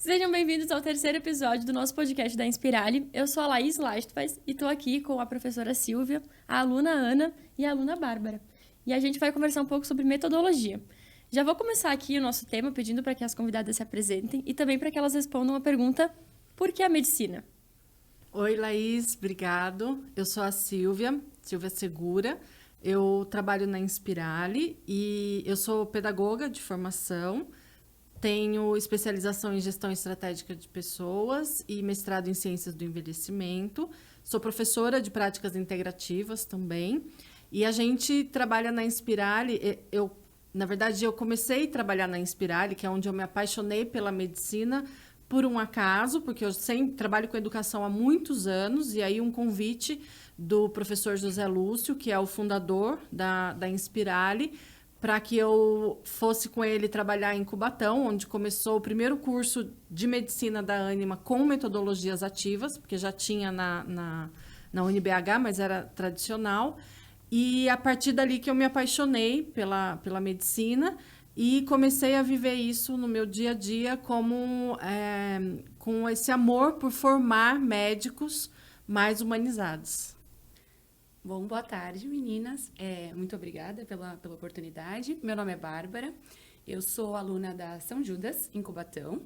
Sejam bem-vindos ao terceiro episódio do nosso podcast da Inspirali. Eu sou a Laís Lastfaz e estou aqui com a professora Silvia, a aluna Ana e a aluna Bárbara. E a gente vai conversar um pouco sobre metodologia. Já vou começar aqui o nosso tema pedindo para que as convidadas se apresentem e também para que elas respondam a pergunta: por que a medicina? Oi, Laís, obrigado. Eu sou a Silvia Segura. Eu trabalho na Inspirali e eu sou pedagoga de formação. Tenho especialização em gestão estratégica de pessoas e mestrado em ciências do envelhecimento. Sou professora de práticas integrativas também. E a gente trabalha na Inspirali. Na verdade, eu comecei a trabalhar na Inspirali, que é onde eu me apaixonei pela medicina, por um acaso, porque eu sempre trabalho com educação há muitos anos, e aí um convite do professor José Lúcio, que é o fundador da Inspirali, para que eu fosse com ele trabalhar em Cubatão, onde começou o primeiro curso de medicina da Ânima com metodologias ativas, porque já tinha na UniBH, mas era tradicional. E a partir dali que eu me apaixonei pela medicina e comecei a viver isso no meu dia a dia com esse amor por formar médicos mais humanizados. Bom, boa tarde, meninas. Muito obrigada pela oportunidade. Meu nome é Bárbara, eu sou aluna da São Judas, em Cubatão,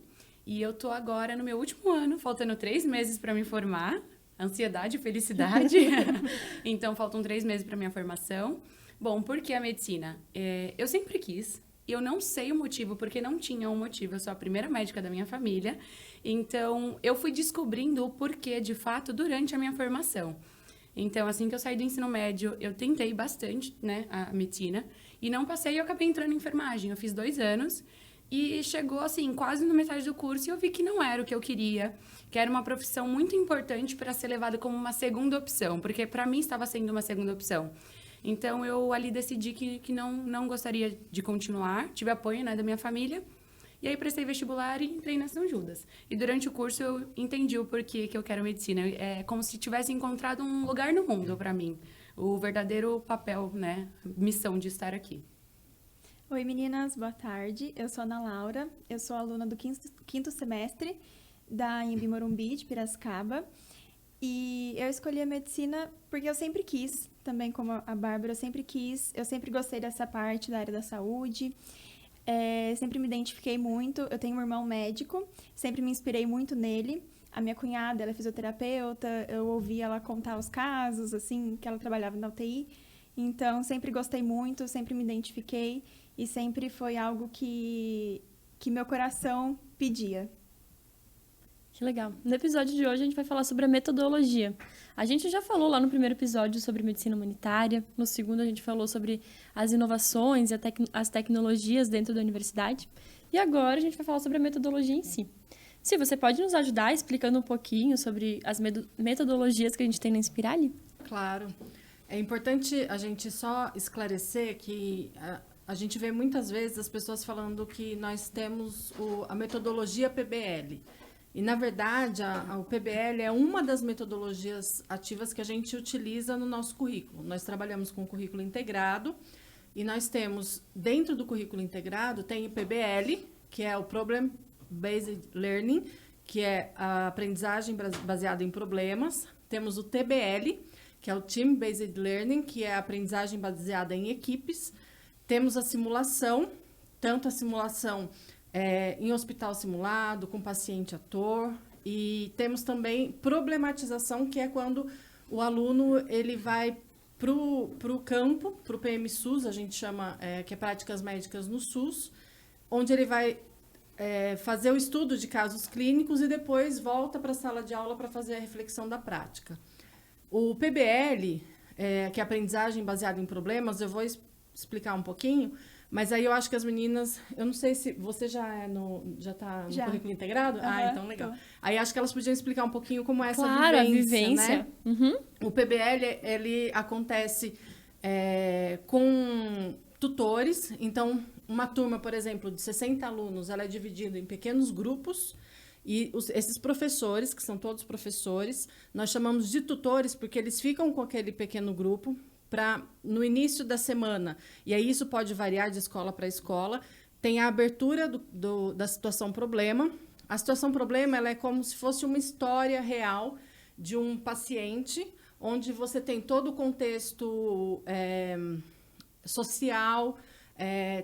e eu estou agora no meu último ano, faltando 3 meses para me formar. Ansiedade e felicidade. Então, faltam 3 meses para minha formação. Bom, por que a medicina? Eu sempre quis. Eu não sei o motivo, porque não tinha um motivo. Eu sou a primeira médica da minha família. Então, eu fui descobrindo o porquê, de fato, durante a minha formação. Então, assim que eu saí do ensino médio, eu tentei bastante, né, a medicina. E não passei, eu acabei entrando em enfermagem. Eu fiz 2 anos. E chegou, assim, quase no metade do curso e eu vi que não era o que eu queria, que era uma profissão muito importante para ser levada como uma segunda opção, porque para mim estava sendo uma segunda opção. Então, eu ali decidi que não gostaria de continuar, tive apoio, né, da minha família, e aí prestei vestibular e entrei na São Judas. E durante o curso eu entendi o porquê que eu quero medicina. É como se tivesse encontrado um lugar no mundo para mim, o verdadeiro papel, né, missão de estar aqui. Oi, meninas, boa tarde. Eu sou Ana Laura, eu sou aluna do quinto semestre da Anhembi Morumbi, de Piracicaba. E eu escolhi a medicina porque eu sempre quis, também como a Bárbara, eu sempre gostei dessa parte da área da saúde, sempre me identifiquei muito. Eu tenho um irmão médico, sempre me inspirei muito nele. A minha cunhada, ela é fisioterapeuta, eu ouvi ela contar os casos, assim, que ela trabalhava na UTI. Então, sempre gostei muito, sempre me identifiquei. E sempre foi algo que meu coração pedia. Que legal. No episódio de hoje a gente vai falar sobre a metodologia. A gente já falou lá no primeiro episódio sobre medicina humanitária. No segundo a gente falou sobre as inovações e as tecnologias dentro da universidade. E agora a gente vai falar sobre a metodologia em si. Si, você pode nos ajudar explicando um pouquinho sobre as metodologias que a gente tem na Inspirali? Claro. É importante a gente só esclarecer que a gente vê muitas vezes as pessoas falando que nós temos a metodologia PBL. E, na verdade, o PBL é uma das metodologias ativas que a gente utiliza no nosso currículo. Nós trabalhamos com o currículo integrado e nós temos, dentro do currículo integrado, tem o PBL, que é o Problem Based Learning, que é a aprendizagem baseada em problemas. Temos o TBL, que é o Team Based Learning, que é a aprendizagem baseada em equipes. Temos a simulação, tanto a simulação em hospital simulado, com paciente ator, e temos também problematização, que é quando o aluno ele vai para o campo, para o PM-SUS, a gente chama, que é práticas médicas no SUS, onde ele vai fazer o estudo de casos clínicos e depois volta para a sala de aula para fazer a reflexão da prática. O PBL, que é aprendizagem baseada em problemas, eu vou explicar um pouquinho, mas aí eu acho que as meninas, eu não sei se você já está no currículo integrado? Então legal. Tô. Aí acho que elas podiam explicar um pouquinho como é essa vivência, né? Uhum. O PBL, ele acontece com tutores. Então, uma turma, por exemplo, de 60 alunos, ela é dividida em pequenos grupos. E esses professores, que são todos professores, nós chamamos de tutores porque eles ficam com aquele pequeno grupo no início da semana, e aí isso pode variar de escola para escola, tem a abertura da situação problema, A situação problema ela é como se fosse uma história real de um paciente, onde você tem todo o contexto social,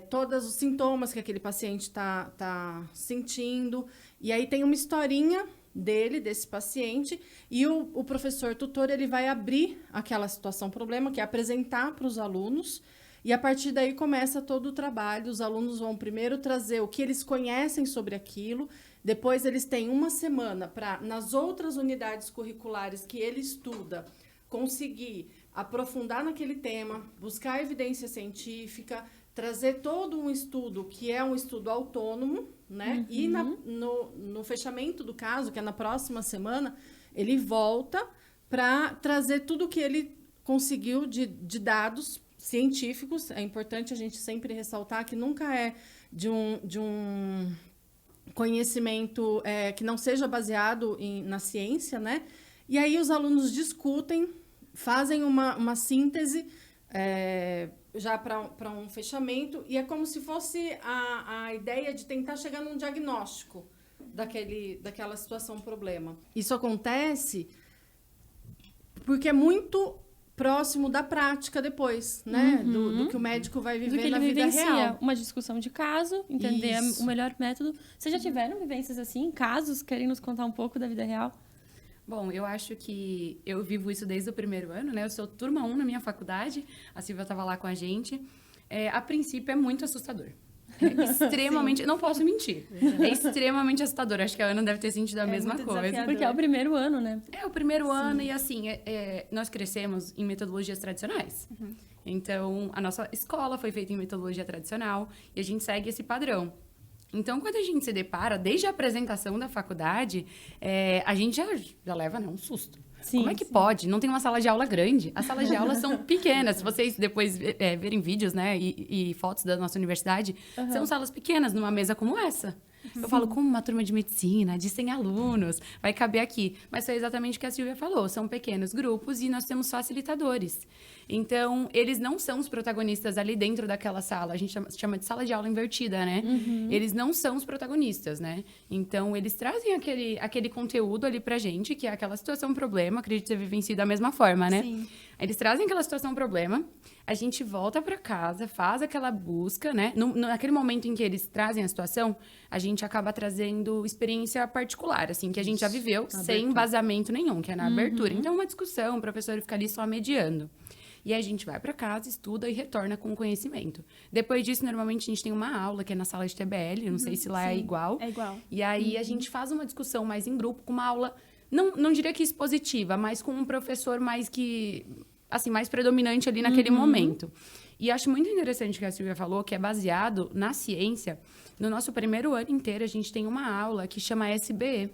todos os sintomas que aquele paciente está sentindo, e aí tem uma historinha desse paciente, e o professor tutor ele vai abrir aquela situação problema, que é apresentar para os alunos, e a partir daí começa todo o trabalho. Os alunos vão primeiro trazer o que eles conhecem sobre aquilo, depois eles têm uma semana para, nas outras unidades curriculares que ele estuda, conseguir aprofundar naquele tema, buscar evidência científica, trazer todo um estudo que é um estudo autônomo, né? E no fechamento do caso, que é na próxima semana, ele volta para trazer tudo que ele conseguiu de dados científicos. É importante a gente sempre ressaltar que nunca é de um conhecimento que não seja baseado na ciência, né? E aí os alunos discutem, fazem uma síntese já para um fechamento, e é como se fosse a ideia de tentar chegar num diagnóstico daquela situação problema. Isso acontece porque é muito próximo da prática depois, né? Do que o médico vai viver na vida real. Uma discussão de caso, entender o melhor método. Vocês já tiveram vivências assim, casos? Querem nos contar um pouco da vida real? Bom, eu acho que eu vivo isso desde o primeiro ano, né? Eu sou turma 1 na minha faculdade, a Silvia estava lá com a gente. A princípio, é muito assustador. É extremamente... Não posso mentir. É extremamente assustador. Acho que a Ana deve ter sentido a mesma coisa. Porque é o primeiro ano, né? É o primeiro ano e, assim, nós crescemos em metodologias tradicionais. Então, a nossa escola foi feita em metodologia tradicional e a gente segue esse padrão. Então, quando a gente se depara, desde a apresentação da faculdade, a gente já leva, né, um susto. Sim, como é que pode? Não tem uma sala de aula grande. As salas de aula são pequenas. Se vocês depois verem vídeos, né, e fotos da nossa universidade, são salas pequenas, numa mesa como essa. Eu falo, como uma turma de medicina, de 100 alunos, vai caber aqui. Mas foi exatamente o que a Silvia falou. São pequenos grupos e nós temos facilitadores. Então, eles não são os protagonistas ali dentro daquela sala. A gente chama de sala de aula invertida, né? Eles não são os protagonistas, né? Então, eles trazem aquele conteúdo ali pra gente, que é aquela situação problema. Acredito ter vivenciado da mesma forma, né? Sim. Eles trazem aquela situação problema, a gente volta para casa, faz aquela busca, né? Naquele momento em que eles trazem a situação, a gente acaba trazendo experiência particular, assim, que a gente já viveu sem embasamento nenhum, que é na abertura. Então, uma discussão, o professor fica ali só mediando. E aí a gente vai para casa, estuda e retorna com o conhecimento. Depois disso, normalmente a gente tem uma aula, que é na sala de TBL, não sei se lá é igual. É igual. E aí a gente faz uma discussão mais em grupo, com uma aula, não diria que expositiva, mas com um professor mais predominante ali naquele momento. E acho muito interessante o que a Silvia falou, que é baseado na ciência. No nosso primeiro ano inteiro, a gente tem uma aula que chama SBE.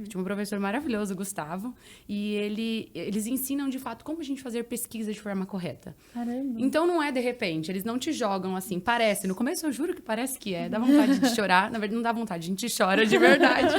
Tinha um professor maravilhoso, Gustavo, e eles ensinam, de fato, como a gente fazer pesquisa de forma correta. Caramba. Então, não é de repente, eles não te jogam assim, parece. No começo, eu juro que parece que dá vontade de chorar. Na verdade, não dá vontade, a gente chora de verdade.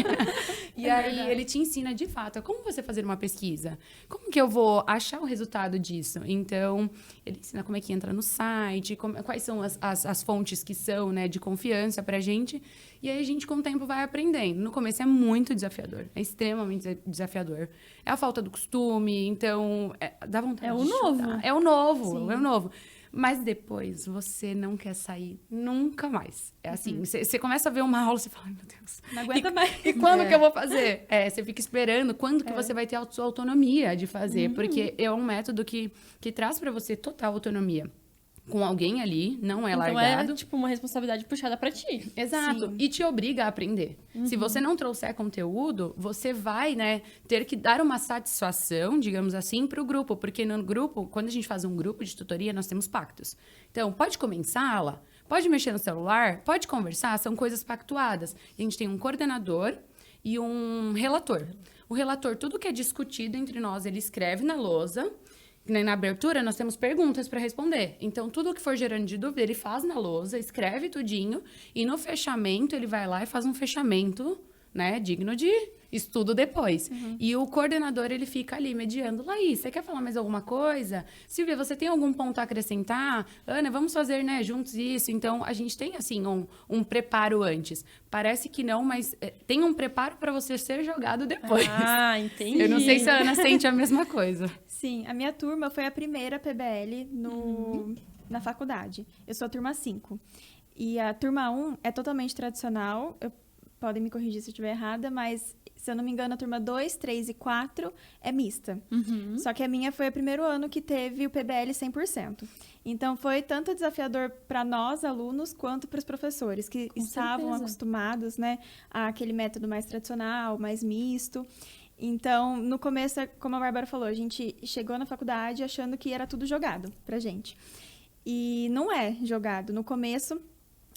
E aí, ele te ensina, de fato, como você fazer uma pesquisa. Como que eu vou achar o resultado disso? Então, ele ensina como é que entra no site, quais são as fontes que são, né, de confiança pra gente. E aí, a gente, com o tempo, vai aprendendo. No começo, é muito desafiador. É extremamente desafiador. É a falta do costume, então dá vontade de chutar. É o novo. Mas depois você não quer sair nunca mais. É assim, você começa a ver uma aula e você fala, ai, meu Deus. Não aguenta mais. E quando que eu vou fazer? Você fica esperando quando que você vai ter a sua autonomia de fazer. Porque é um método que traz para você total autonomia. Com alguém ali, não é então largado. É tipo uma responsabilidade puxada pra ti. Exato. Sim. E te obriga a aprender. Se você não trouxer conteúdo, você vai, né, ter que dar uma satisfação, digamos assim, para o grupo. Porque no grupo, quando a gente faz um grupo de tutoria, nós temos pactos. Então, pode comer em sala, pode mexer no celular, pode conversar, são coisas pactuadas. A gente tem um coordenador e um relator. O relator, tudo que é discutido entre nós, ele escreve na lousa. Na abertura, nós temos perguntas para responder. Então, tudo que for gerando de dúvida, ele faz na lousa, escreve tudinho. E no fechamento, ele vai lá e faz um fechamento, né, digno de estudo depois. E o coordenador, ele fica ali mediando. Laís, você quer falar mais alguma coisa? Silvia, você tem algum ponto a acrescentar? Ana, vamos fazer, né, juntos isso. Então, a gente tem, assim, um preparo antes. Parece que não, mas tem um preparo para você ser jogado depois. Ah, entendi. Eu não sei se a Ana sente a mesma coisa. Sim, a minha turma foi a primeira PBL na faculdade. Eu sou a turma 5. E a turma 1 é totalmente tradicional. Podem me corrigir se eu estiver errada, mas, se eu não me engano, a turma 2, 3 e 4 é mista. Só que a minha foi o primeiro ano que teve o PBL 100%. Então, foi tanto desafiador para nós, alunos, quanto para os professores, que estavam acostumados, né, àquele método mais tradicional, mais misto. Então, no começo, como a Bárbara falou, a gente chegou na faculdade achando que era tudo jogado pra gente. E não é jogado. No começo,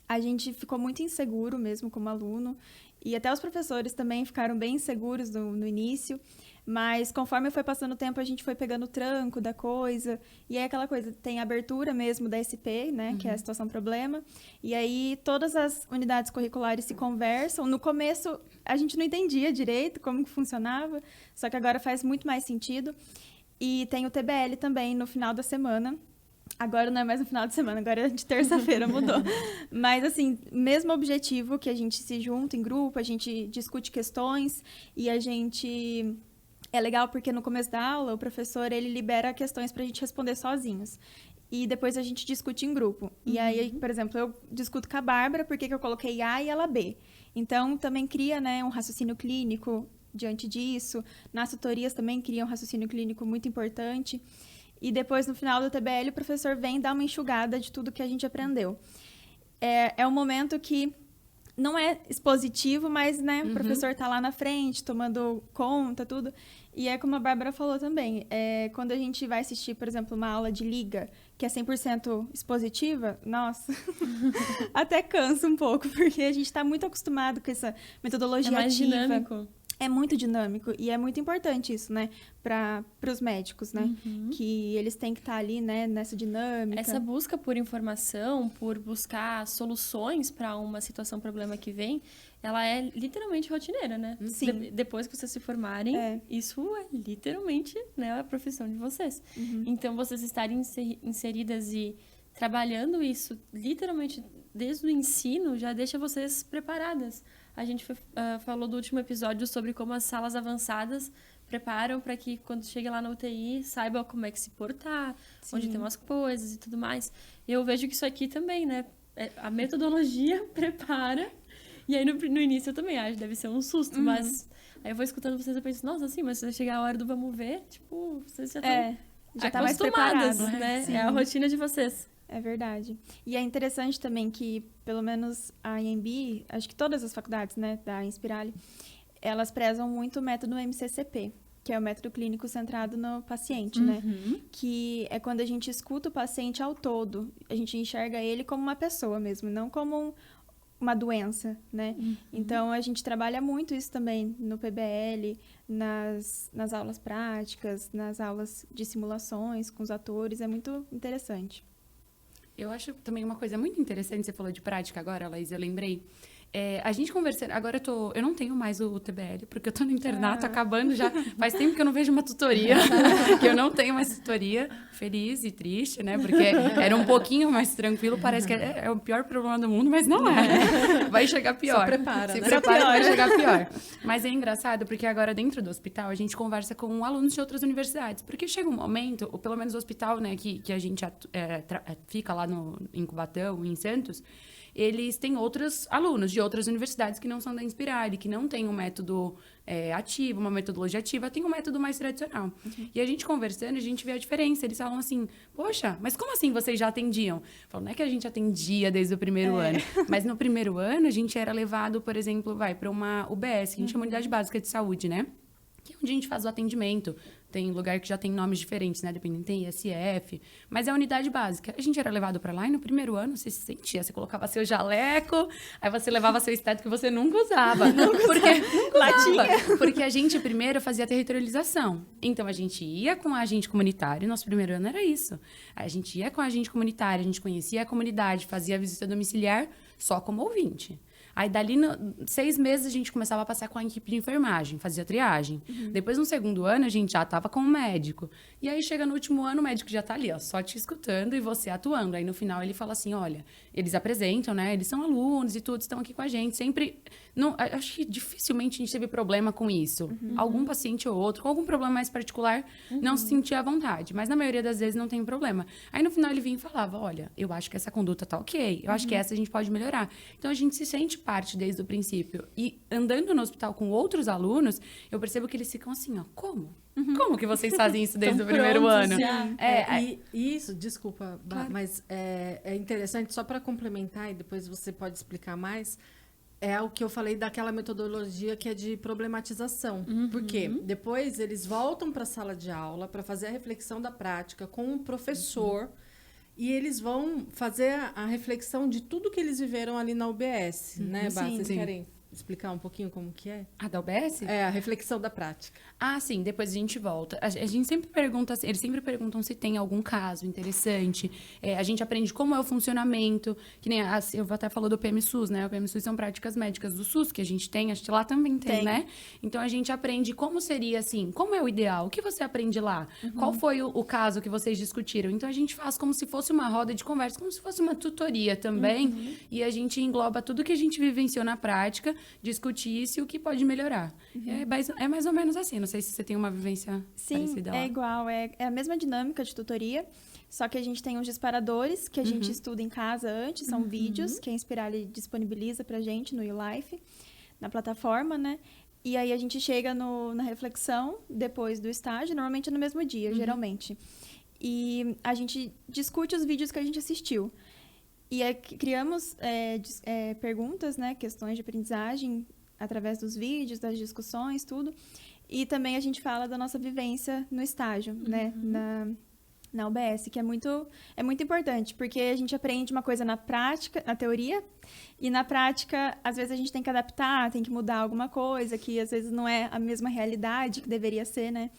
a gente ficou muito inseguro mesmo como aluno. E até os professores também ficaram bem inseguros no início. Mas conforme foi passando o tempo, a gente foi pegando o tranco da coisa. E aí aquela coisa, tem a abertura mesmo da SP, né? Que é a situação problema. E aí todas as unidades curriculares se conversam. No começo, a gente não entendia direito como que funcionava. Só que agora faz muito mais sentido. E tem o TBL também no final da semana. Agora não é mais no final de semana, agora é de terça-feira, mudou. Mas, assim, mesmo objetivo, que a gente se junta em grupo, a gente discute questões e a gente... É legal porque no começo da aula, o professor, ele libera questões pra gente responder sozinhos. E depois a gente discute em grupo. E aí, por exemplo, eu discuto com a Bárbara porque que eu coloquei A e ela B. Então, também cria, né, um raciocínio clínico diante disso. Nas tutorias também cria um raciocínio clínico muito importante. E depois, no final do TBL, o professor vem dar uma enxugada de tudo que a gente aprendeu. É um momento que não é expositivo, mas, né, o professor está lá na frente, tomando conta, tudo. E é como a Bárbara falou também, quando a gente vai assistir, por exemplo, uma aula de liga, que é 100% expositiva, nossa, até cansa um pouco, porque a gente está muito acostumado com essa metodologia mais ativa. dinâmico. É muito dinâmico e é muito importante isso, né, para os médicos, né, que eles têm que estar ali, né, nessa dinâmica. Essa busca por informação, por buscar soluções para uma situação, problema que vem, ela é literalmente rotineira, né? Sim. Depois que vocês se formarem, isso é literalmente, né, a profissão de vocês. Então, vocês estarem inseridas e trabalhando isso literalmente desde o ensino já deixa vocês preparadas. A gente falou do último episódio sobre como as salas avançadas preparam para que quando chega lá na UTI saiba como é que se portar, onde tem umas coisas e tudo mais. E eu vejo que isso aqui também, né? A metodologia prepara. E aí no início eu também acho, deve ser um susto, mas aí eu vou escutando vocês e penso, nossa, assim, mas se chegar a hora do vamos ver, tipo, vocês já estão já tá mais acostumadas, preparado, né? Sim. É a rotina de vocês. É verdade. E é interessante também que, pelo menos a IMB, acho que todas as faculdades, né, da Inspirali, elas prezam muito o método MCCP, que é o método clínico centrado no paciente, né? Que é quando a gente escuta o paciente ao todo, a gente enxerga ele como uma pessoa mesmo, não como uma doença, né? Então, a gente trabalha muito isso também no PBL, nas aulas práticas, nas aulas de simulações com os atores, é muito interessante. Eu acho também uma coisa muito interessante, você falou de prática agora, Laís, eu lembrei. A gente conversando, agora eu não tenho mais o TBL, porque eu tô no internato, acabando já, faz tempo que eu não vejo uma tutoria, que eu não tenho mais tutoria, feliz e triste, né, porque era um pouquinho mais tranquilo, parece que é o pior problema do mundo, mas não é, vai chegar pior. Se prepara, Se né? prepara, vai chegar pior. Mas é engraçado, porque agora dentro do hospital, a gente conversa com alunos de outras universidades, porque chega um momento, ou pelo menos o hospital, né, que a gente fica lá em Cubatão, em Santos, eles têm outros alunos de outras universidades que não são da Inspirali, que não têm um método ativo, uma metodologia ativa, tem um método mais tradicional. E a gente conversando, a gente vê a diferença. Eles falam assim, poxa, mas como assim vocês já atendiam? Eu falo, não é que a gente atendia desde o primeiro ano, mas no primeiro ano a gente era levado, por exemplo, para uma UBS, que a gente chama Unidade Básica de Saúde, né? Que é onde a gente faz o atendimento. Tem lugar que já tem nomes diferentes, né? Dependendo, tem ISF. Mas é a unidade básica. A gente era levado para lá e no primeiro ano você se sentia. Você colocava seu jaleco, aí você levava seu estético que você nunca usava. Porque a gente primeiro fazia territorialização. Então, a gente ia com a agente comunitário. Nosso primeiro ano era isso. A gente ia com a agente comunitário, a gente conhecia a comunidade, fazia a visita domiciliar só como ouvinte. Aí, dali, 6 meses, a gente começava a passar com a equipe de enfermagem, fazia triagem. Depois, no segundo ano, a gente já tava com o médico. E aí, chega no último ano, o médico já tá ali, ó, só te escutando e você atuando. Aí, no final, ele fala assim, olha, eles apresentam, né? Eles são alunos e tudo, estão aqui com a gente. Sempre... Não, acho que dificilmente a gente teve problema com isso. Algum paciente ou outro, com algum problema mais particular, não se sentia à vontade. Mas, na maioria das vezes, não tem problema. Aí, no final, ele vinha e falava, olha, eu acho que essa conduta tá ok. Eu acho que essa a gente pode melhorar. Então, a gente se sente parte desde o princípio. E, andando no hospital com outros alunos, eu percebo que eles ficam assim, ó, como? Como que vocês fazem isso desde o primeiro ano? E isso, desculpa, Claro. mas é interessante, só para complementar, e depois você pode explicar mais, é o que eu falei daquela metodologia que é de problematização. Porque depois eles voltam para a sala de aula para fazer a reflexão da prática com o professor e eles vão fazer a reflexão de tudo que eles viveram ali na UBS, né, Bá? Sim. Vocês Sim. querem explicar um pouquinho como que é? Ah, da UBS? É, a reflexão da prática. Ah, sim, depois a gente volta. A gente sempre pergunta, eles sempre perguntam se tem algum caso interessante. A gente aprende como é o funcionamento, que nem a Silvia até falou do PMSUS, né? O PMSUS são práticas médicas do SUS, que a gente tem, acho que lá também tem, né? Então a gente aprende como seria assim, como é o ideal, o que você aprende lá, qual foi o caso que vocês discutiram. Então a gente faz como se fosse uma roda de conversa, como se fosse uma tutoria também, e a gente engloba tudo que a gente vivenciou na prática, discutir isso e o que pode melhorar. É mais ou menos assim, não sei se você tem uma vivência Sim, parecida lá. é igual. É a mesma dinâmica de tutoria, só que a gente tem os disparadores que a gente estuda em casa antes, são vídeos que a Inspirali disponibiliza pra gente no YouLife, na plataforma, né? E aí a gente chega na reflexão depois do estágio, normalmente no mesmo dia, geralmente. E a gente discute os vídeos que a gente assistiu. E aí criamos perguntas, né? Questões de aprendizagem através dos vídeos, das discussões, tudo. E também a gente fala da nossa vivência no estágio, né? Na UBS, que é muito importante, porque a gente aprende uma coisa na prática, na teoria, e na prática, às vezes a gente tem que adaptar, tem que mudar alguma coisa, que às vezes não é a mesma realidade que deveria ser, né?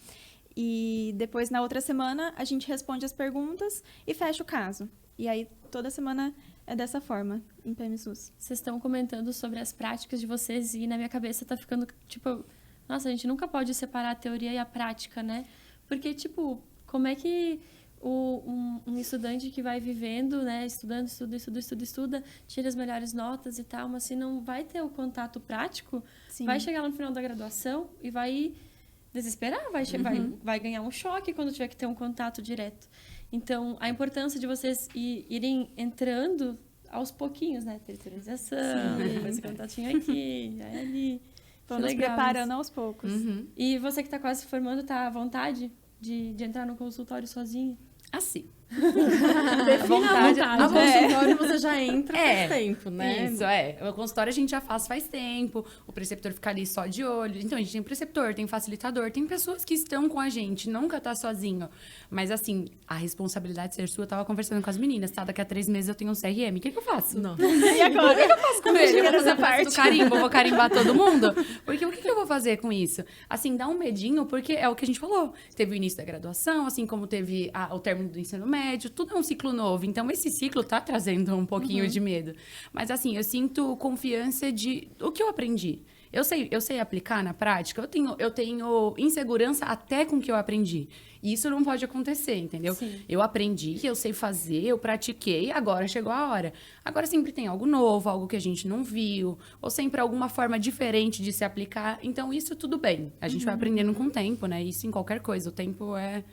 E depois, na outra semana, a gente responde as perguntas e fecha o caso. E aí, toda semana é dessa forma, em PMSUS. Vocês estão comentando sobre as práticas de vocês e na minha cabeça tá ficando, tipo... Nossa, a gente nunca pode separar a teoria e a prática, né? Porque, tipo, como é que um estudante que vai vivendo, né? Estuda, tira as melhores notas e tal, mas se não vai ter o contato prático, Sim. vai chegar lá no final da graduação e vai desesperar, vai ganhar um choque quando tiver que ter um contato direto. Então, a importância de vocês irem entrando aos pouquinhos, né? Terceirização, depois esse contatinho aqui, ali... Vamos nos preparando aos poucos. E você que está quase se formando, tá à vontade de entrar no consultório sozinho? Assim. Vontade. A consultório você já entra faz tempo, né? Isso, O consultório a gente já faz tempo. O preceptor fica ali só de olho. Então, a gente tem preceptor, tem facilitador, tem pessoas que estão com a gente, nunca tá sozinho. Mas, assim, a responsabilidade de ser sua, eu tava conversando com as meninas, tá? Daqui a 3 meses eu tenho um CRM. O que eu faço? Não. E agora? O que eu faço com ele? Eu vou fazer essa a parte do carimbo, eu vou carimbar todo mundo? Porque o que eu vou fazer com isso? Assim, dá um medinho, porque é o que a gente falou. Teve o início da graduação, assim como teve o término do ensino médio, tudo é um ciclo novo. Então, esse ciclo tá trazendo um pouquinho de medo. Mas, assim, eu sinto confiança de o que eu aprendi. Eu sei aplicar na prática, eu tenho insegurança até com o que eu aprendi. E isso não pode acontecer, entendeu? Sim. Eu aprendi, eu sei fazer, eu pratiquei, agora chegou a hora. Agora sempre tem algo novo, algo que a gente não viu, ou sempre alguma forma diferente de se aplicar. Então, isso tudo bem. A gente vai aprendendo com o tempo, né? Isso em qualquer coisa. O tempo é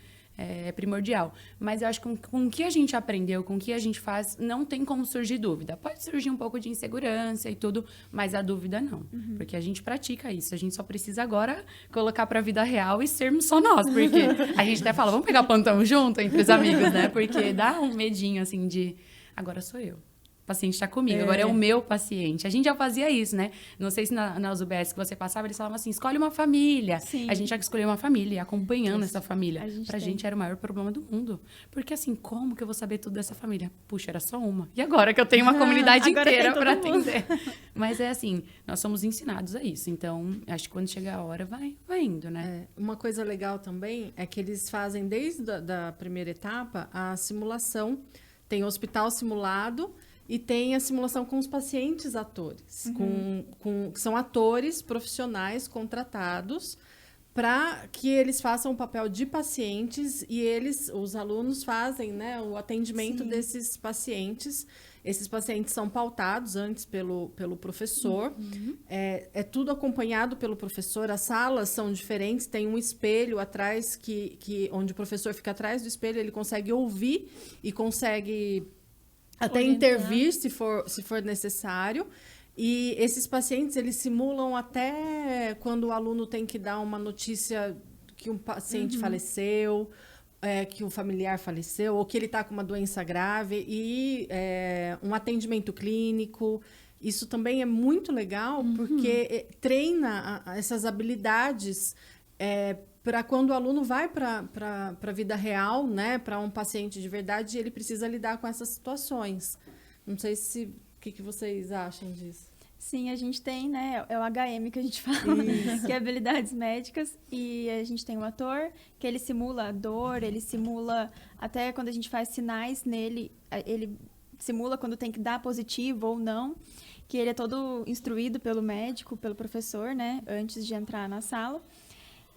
primordial. Mas eu acho que com o que a gente aprendeu, com o que a gente faz, não tem como surgir dúvida. Pode surgir um pouco de insegurança e tudo, mas a dúvida não. Porque a gente pratica isso. A gente só precisa agora colocar pra vida real e sermos só nós. Porque a gente até fala, vamos pegar plantão junto entre os amigos, né? Porque dá um medinho, assim, de agora sou eu. O paciente está comigo, agora é o meu paciente. A gente já fazia isso, né? Não sei se nas UBS que você passava, eles falavam assim, escolhe uma família. Sim. A gente já escolheu uma família, e acompanhando essa família. A gente Pra tem. gente era o maior problema do mundo. Porque assim, como que eu vou saber tudo dessa família? Puxa, era só uma. E agora que eu tenho uma comunidade Agora inteira tem para todo mundo. atender? Mas é assim, nós somos ensinados a isso. Então, acho que quando chegar a hora, vai indo, né? Uma coisa legal também é que eles fazem desde da primeira etapa a simulação. Tem hospital simulado e tem a simulação com os pacientes atores, que são atores profissionais contratados para que eles façam o papel de pacientes e os alunos fazem, né, o atendimento desses pacientes. Esses pacientes são pautados antes pelo professor. É tudo acompanhado pelo professor. As salas são diferentes. Tem um espelho atrás, onde o professor fica atrás do espelho. Ele consegue ouvir e consegue até intervir, se for necessário. E esses pacientes, eles simulam até quando o aluno tem que dar uma notícia que um paciente faleceu, que o familiar faleceu, ou que ele está com uma doença grave, e um atendimento clínico. Isso também é muito legal, porque treina essas habilidades para quando o aluno vai para a vida real, né, para um paciente de verdade, ele precisa lidar com essas situações. Não sei o que vocês acham disso. Sim, a gente tem, né, é o HM que a gente fala, que é habilidades médicas, e a gente tem o ator, que ele simula a dor, ele simula, até quando a gente faz sinais nele, ele simula quando tem que dar positivo ou não, que ele é todo instruído pelo médico, pelo professor, né, antes de entrar na sala.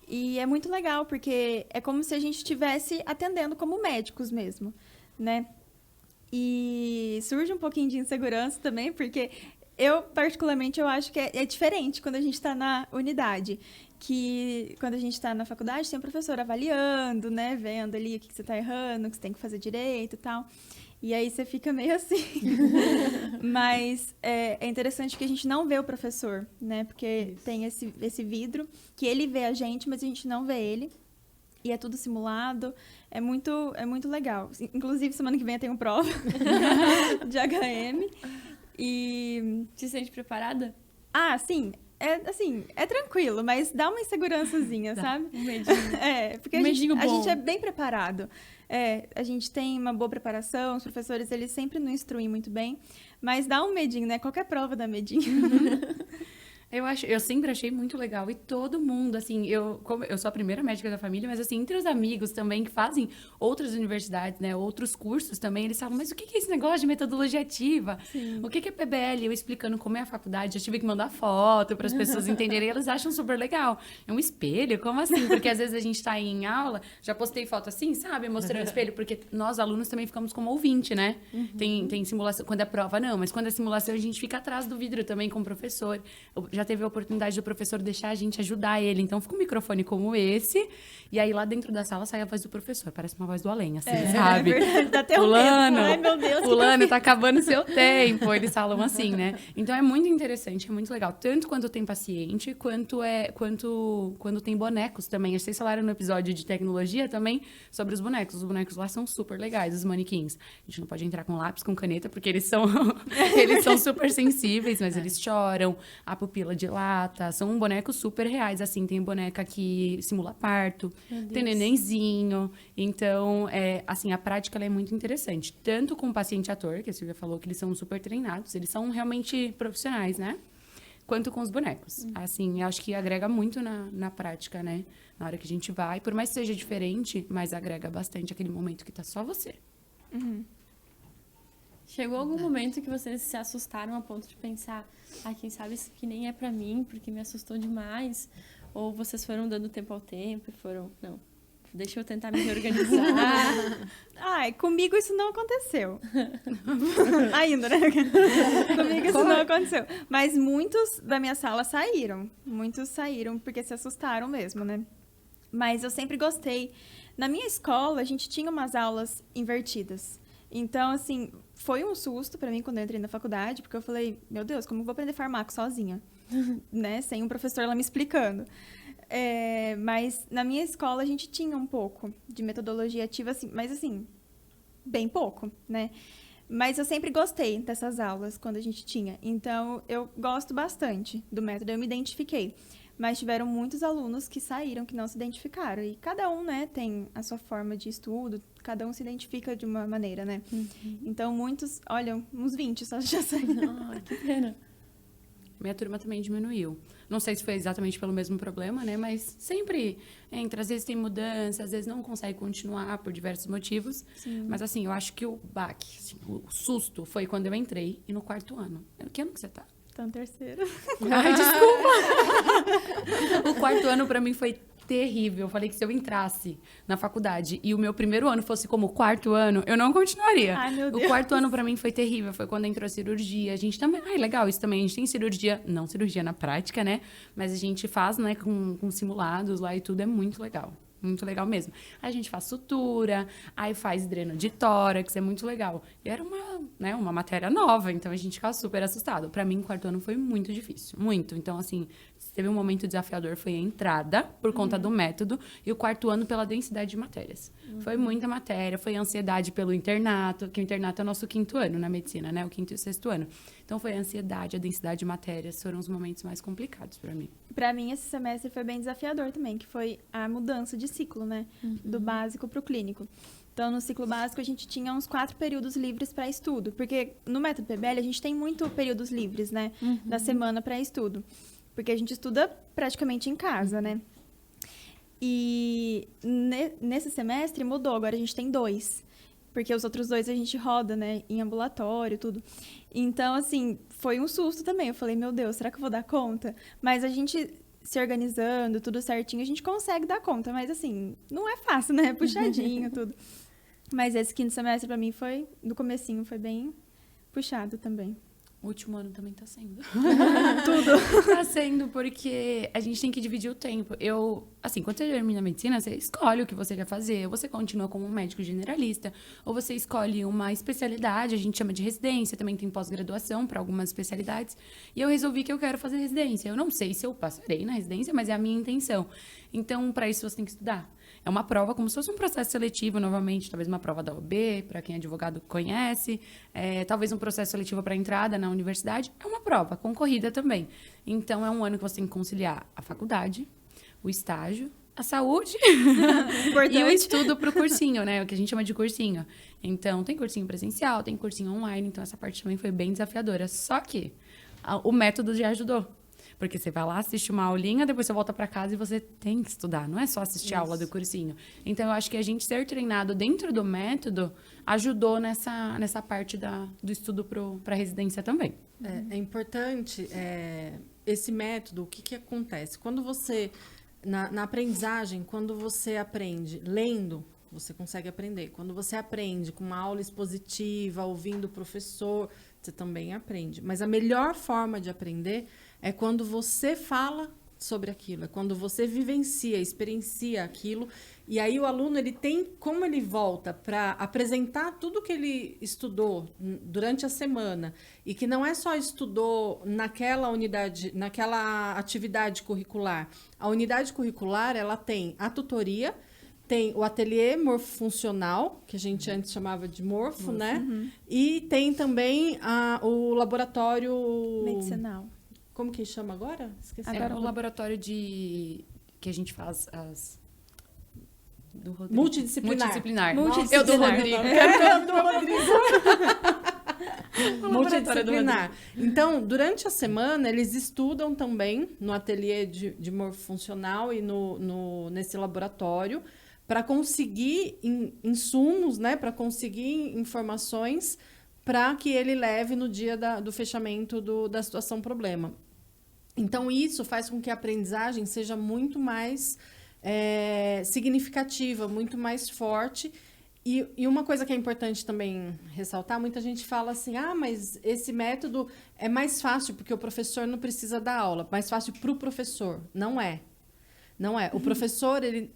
E é muito legal, porque é como se a gente estivesse atendendo como médicos mesmo, né? E surge um pouquinho de insegurança também, porque particularmente, eu acho que é diferente quando a gente está na unidade. Que quando a gente está na faculdade, tem um professor avaliando, né? Vendo ali o que você está errando, o que você tem que fazer direito e tal. E aí você fica meio assim. Mas é interessante que a gente não vê o professor, né? Porque tem esse vidro, que ele vê a gente, mas a gente não vê ele. E é tudo simulado. É muito legal. Inclusive, semana que vem eu tenho prova de HM. E... Se sente preparada? Ah, sim. É tranquilo, mas dá uma insegurançazinha, sabe? Um medinho. Porque a gente é bem preparado. A gente tem uma boa preparação, os professores, eles sempre nos instruem muito bem, mas dá um medinho, né? Qualquer prova dá medinho. Eu sempre achei muito legal. E todo mundo, assim, eu sou a primeira médica da família, mas assim, entre os amigos também que fazem outras universidades, né, outros cursos também, eles falam, mas o que é esse negócio de metodologia ativa? Sim. O que é PBL? Eu explicando como é a faculdade, eu tive que mandar foto para as pessoas entenderem, eles acham super legal. É um espelho? Como assim? Porque às vezes a gente tá em aula, já postei foto assim, sabe, mostrando o espelho, porque nós alunos também ficamos como ouvinte, né? Tem simulação, quando é prova não, mas quando é simulação a gente fica atrás do vidro também com o professor. Já teve a oportunidade do professor deixar a gente ajudar ele. Então, fica um microfone como esse, e aí lá dentro da sala sai a voz do professor. Parece uma voz do além, assim, sabe? É verdade, dá até fulano, ai, meu Deus, fulano, tá acabando seu tempo. Eles falam assim, né? Então, é muito interessante, é muito legal. Tanto quando tem paciente, quanto quando tem bonecos também. Vocês falaram no episódio de tecnologia também sobre os bonecos. Os bonecos lá são super legais, os manequins. A gente não pode entrar com lápis, com caneta, porque eles são super sensíveis, mas eles choram, a pupila dilata. São bonecos super reais, assim. Tem boneca que simula parto, tem nenenzinho. Então, assim, a prática ela é muito interessante. Tanto com o paciente ator, que a Silvia falou que eles são super treinados, eles são realmente profissionais, né? Quanto com os bonecos. Assim, acho que agrega muito na prática, né? Na hora que a gente vai. Por mais que seja diferente, mas agrega bastante aquele momento que tá só você. Chegou algum momento que vocês se assustaram a ponto de pensar, quem sabe isso aqui nem é pra mim, porque me assustou demais? Ou vocês foram dando tempo ao tempo e foram, não, deixa eu tentar me reorganizar? Comigo isso não aconteceu. Ainda, né? Comigo isso não aconteceu. Mas muitos da minha sala saíram. Muitos saíram porque se assustaram mesmo, né? Mas eu sempre gostei. Na minha escola, a gente tinha umas aulas invertidas. Então, assim, foi um susto pra mim quando eu entrei na faculdade, porque eu falei, meu Deus, como eu vou aprender farmaco sozinha? Né? Sem um professor lá me explicando. Mas na minha escola a gente tinha um pouco de metodologia ativa, assim, mas assim, bem pouco, né? Mas eu sempre gostei dessas aulas quando a gente tinha. Então, eu gosto bastante do método, eu me identifiquei. Mas tiveram muitos alunos que saíram, que não se identificaram. E cada um, né, tem a sua forma de estudo, cada um se identifica de uma maneira, né? Então, muitos, olha, uns 20 só já saíram. Que pena. minha turma também diminuiu. Não sei se foi exatamente pelo mesmo problema, né? Mas sempre entra, às vezes tem mudança, às vezes não consegue continuar por diversos motivos. Sim. Mas assim, eu acho que o baque, assim, o susto foi quando eu entrei e no 4º ano. Que ano que você tá? Então, terceiro. Ai, desculpa! O 4º ano pra mim foi terrível. Eu falei que se eu entrasse na faculdade e o meu primeiro ano fosse como o 4º ano, eu não continuaria. Ai, meu O Deus. 4º ano pra mim foi terrível. Foi quando entrou a cirurgia. A gente também... Ai, legal, isso também. A gente tem cirurgia... Não cirurgia na prática, né? Mas a gente faz, né, com simulados lá e tudo. É muito legal. Muito legal mesmo. A gente faz sutura, aí faz dreno de tórax, é muito legal. E era uma matéria nova, então a gente ficava super assustado. Pra mim, o 4º ano foi muito difícil, muito. Então, assim, se teve um momento desafiador, foi a entrada, por conta do método, e o 4º ano pela densidade de matérias. Foi muita matéria, foi ansiedade pelo internato, que o internato é o nosso 5º ano na medicina, né? O 5º e o 6º ano. Então, foi a ansiedade, a densidade de matérias, foram os momentos mais complicados pra mim. Pra mim, esse semestre foi bem desafiador também, que foi a mudança de ciclo, né? Do básico pro clínico. Então, no ciclo básico, a gente tinha uns 4 períodos livres para estudo. Porque no método PBL, a gente tem muito períodos livres, né? Da semana para estudo. Porque a gente estuda praticamente em casa, né? E nesse semestre mudou. Agora a gente tem 2. Porque os outros 2 a gente roda, né? Em ambulatório, tudo. Então, assim, foi um susto também. Eu falei, meu Deus, será que eu vou dar conta? Mas a gente se organizando, tudo certinho, a gente consegue dar conta. Mas, assim, não é fácil, né? Puxadinho, tudo. Mas esse 5º semestre, pra mim, foi... Do comecinho, foi bem puxado também. O último ano também tá sendo. Tudo. Tá sendo, porque a gente tem que dividir o tempo. Assim, quando você termina a medicina, você escolhe o que você quer fazer. Ou você continua como um médico generalista, ou você escolhe uma especialidade, a gente chama de residência, também tem pós-graduação para algumas especialidades. E eu resolvi que eu quero fazer residência. Eu não sei se eu passarei na residência, mas é a minha intenção. Então, para isso, você tem que estudar. É uma prova, como se fosse um processo seletivo, novamente, talvez uma prova da OAB, para quem é advogado conhece, talvez um processo seletivo para entrada na universidade. É uma prova, concorrida também. Então, é um ano que você tem que conciliar a faculdade, o estágio, a saúde e o estudo para o cursinho, né? O que a gente chama de cursinho. Então, tem cursinho presencial, tem cursinho online, então essa parte também foi bem desafiadora. Só que o método já ajudou. Porque você vai lá, assiste uma aulinha, depois você volta para casa e você tem que estudar. Não é só assistir a aula do cursinho. Então, eu acho que a gente ser treinado dentro do método ajudou nessa parte do estudo para a residência também. É importante esse método, o que acontece? Quando você, na aprendizagem, quando você aprende lendo, você consegue aprender. Quando você aprende com uma aula expositiva, ouvindo o professor, você também aprende. Mas a melhor forma de aprender é quando você fala sobre aquilo, é quando você vivencia, experiencia aquilo. E aí o aluno, ele tem, como ele volta para apresentar tudo que ele estudou durante a semana, e que não é só estudou naquela unidade, naquela atividade curricular. A unidade curricular, ela tem a tutoria, tem o ateliê morfofuncional, que a gente antes chamava de morfo, né? E tem também o laboratório... Medicinal. Como que chama agora? Esqueci. Agora, o laboratório que a gente faz do Rodrigo. Multidisciplinar. Eu do Rodrigo. Eu do Rodrigo. Multidisciplinar. Então, durante a semana, eles estudam também no ateliê de morfofuncional e nesse laboratório para conseguir insumos, né? Para conseguir informações para que ele leve no dia do fechamento da situação problema. Então, isso faz com que a aprendizagem seja muito mais significativa, muito mais forte. E uma coisa que é importante também ressaltar, muita gente fala assim, mas esse método é mais fácil porque o professor não precisa dar aula, mais fácil para o professor. Não é. Não é. O professor, ele